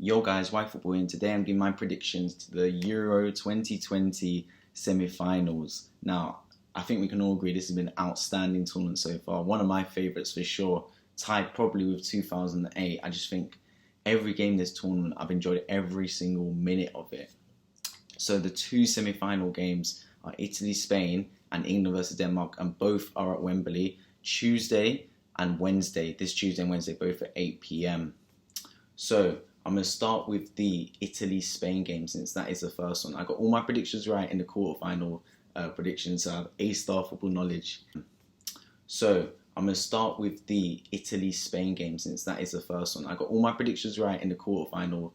Yo guys, Why Football, and today I'm giving my predictions to the Euro 2020 semi-finals. Now, I think we can all agree this has been an outstanding tournament so far. One of my favourites for sure, tied probably with 2008. I just think every game this tournament, I've enjoyed every single minute of it. So the two semi-final games are Italy, Spain, and England versus Denmark, and both are at Wembley, Tuesday and Wednesday. This Tuesday and Wednesday, both at 8 p.m. So I'm going to start with the Italy-Spain game since that is the first one. I got all my predictions right in the quarterfinal predictions, so I have A-star football knowledge. So I'm going to start with the Italy-Spain game since that is the first one. I got all my predictions right in the quarterfinal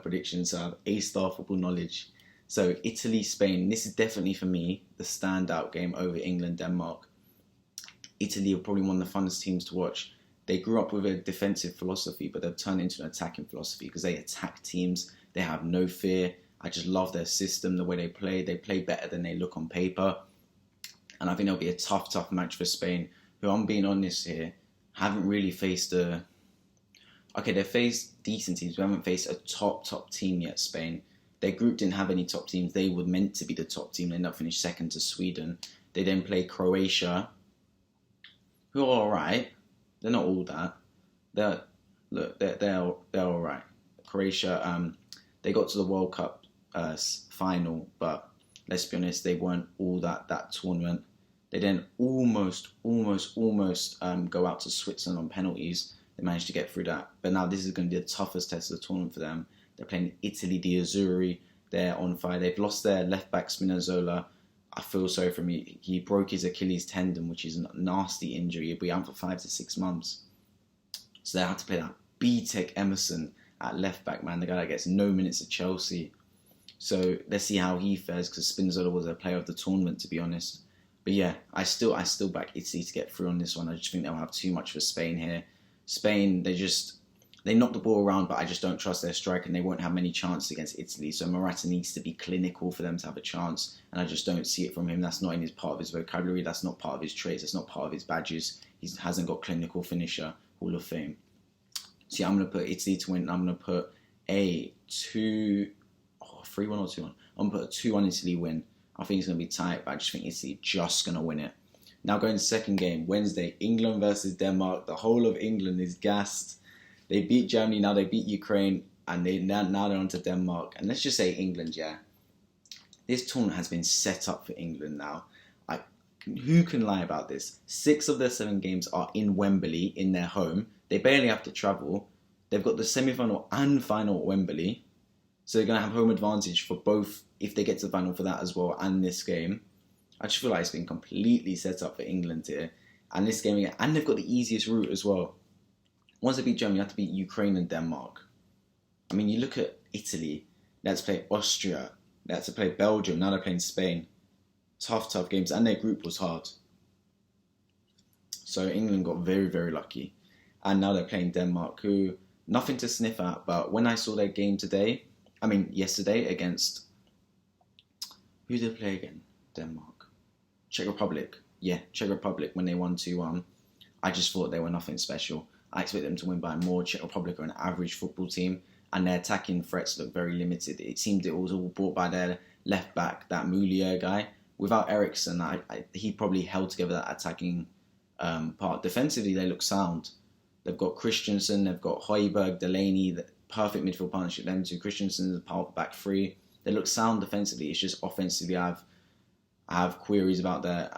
predictions, so I have A-star football knowledge. So Italy-Spain, this is definitely for me the standout game over England-Denmark. Italy are probably one of the funnest teams to watch. They grew up with a defensive philosophy, but they've turned into an attacking philosophy because they attack teams. They have no fear. I just love their system, the way they play. They play better than they look on paper. And I think it'll be a tough match for Spain, who, I'm being honest here, haven't really faced a... Okay, they've faced decent teams. We haven't faced a top team yet, Spain. Their group didn't have any top teams. They were meant to be the top team. They ended up finished second to Sweden. They then play Croatia, who are all right. They're not all that. They're all right. Croatia, they got to the World Cup final, but let's be honest, they weren't all that tournament. They then almost go out to Switzerland on penalties. They managed to get through that, but now this is going to be the toughest test of the tournament for them. They're playing Italy, the Azzurri. They're on fire. They've lost their left back Spinazzola. I feel sorry for him. He broke his Achilles tendon, which is a nasty injury. He'll be out for 5 to 6 months. So they had to play that B-Tech Emerson at left back, man. The guy that gets no minutes at Chelsea. So let's see how he fares, because Spinazzola was a player of the tournament, to be honest. But yeah, I still back Italy to get through on this one. I just think they'll have too much for Spain here. Spain, they knock the ball around, but I just don't trust their strike, and they won't have many chances against Italy. So Morata needs to be clinical for them to have a chance, and I just don't see it from him. That's not in his part of his vocabulary. That's not part of his traits. That's not part of his badges. He hasn't got clinical finisher, Hall of Fame. So yeah, I'm going to put Italy to win. I'm going to put a 3-1 or 2-1. I'm going to put a 2-1 Italy win. I think it's going to be tight, but I just think Italy just going to win it. Now going to second game, Wednesday, England versus Denmark. The whole of England is gassed. They beat Germany, now they beat Ukraine, and now they're on to Denmark. And let's just say England, yeah. This tournament has been set up for England now. Who can lie about this? 6 of their 7 games are in Wembley, in their home. They barely have to travel. They've got the semi-final and final at Wembley. So they're going to have home advantage for both, if they get to the final for that as well, and this game. I just feel like it's been completely set up for England here. And this game, and they've got the easiest route as well. Once they beat Germany, you have to beat Ukraine and Denmark. I mean, you look at Italy, they had to play Austria, they had to play Belgium, now they're playing Spain. Tough games, and their group was hard. So England got very lucky. And now they're playing Denmark, who, nothing to sniff at, but when I saw their game yesterday against, who did they play again? Denmark. Czech Republic. Yeah, Czech Republic, when they won 2-1. I just thought they were nothing special. I expect them to win by more. Czech Republic are an average football team, and their attacking threats look very limited. It seemed it was all brought by their left back, that Moulier guy. Without Eriksen, he probably held together that attacking part. Defensively, they look sound. They've got Christensen, they've got Højbjerg, Delaney, the perfect midfield partnership. Them two, Christensen is a part of the back 3. They look sound defensively. It's just offensively, I have queries about their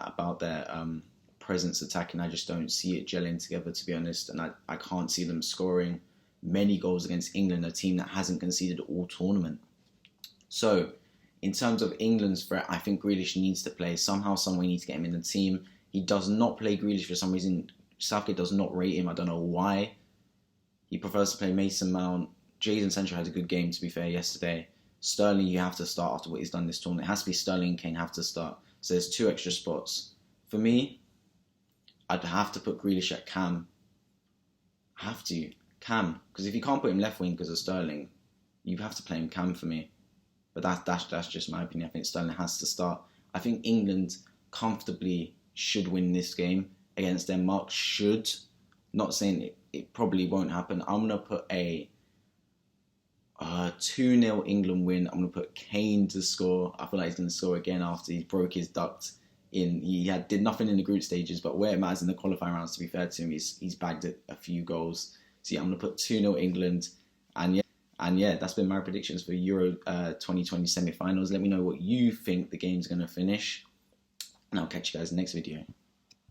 presence attacking. I just don't see it gelling together, to be honest, and I can't see them scoring many goals against England, a team that hasn't conceded all tournament. So in terms of England's threat, I think Grealish needs to play. Somehow, someway, need to get him in the team. He does not play Grealish for some reason. Southgate does not rate him. I don't know why. He prefers to play Mason Mount. Jadon Sancho had a good game, to be fair, yesterday. Sterling, you have to start after what he's done this tournament. It has to be Sterling and Kane have to start. So there's 2 extra spots. For me, I'd have to put Grealish at Cam. Cam. Because if you can't put him left wing because of Sterling, you have to play him Cam for me. But that's just my opinion. I think Sterling has to start. I think England comfortably should win this game against Denmark. Should. Not saying it probably won't happen. I'm going to put a 2-0 England win. I'm going to put Kane to score. I feel like he's going to score again after he broke his duct. Did nothing in the group stages, but where it matters in the qualifying rounds, to be fair to him, he's bagged a few goals. So yeah, I'm going to put 2-0 England. And yeah, that's been my predictions for Euro 2020 semi-finals. Let me know what you think the game's going to finish. And I'll catch you guys in the next video.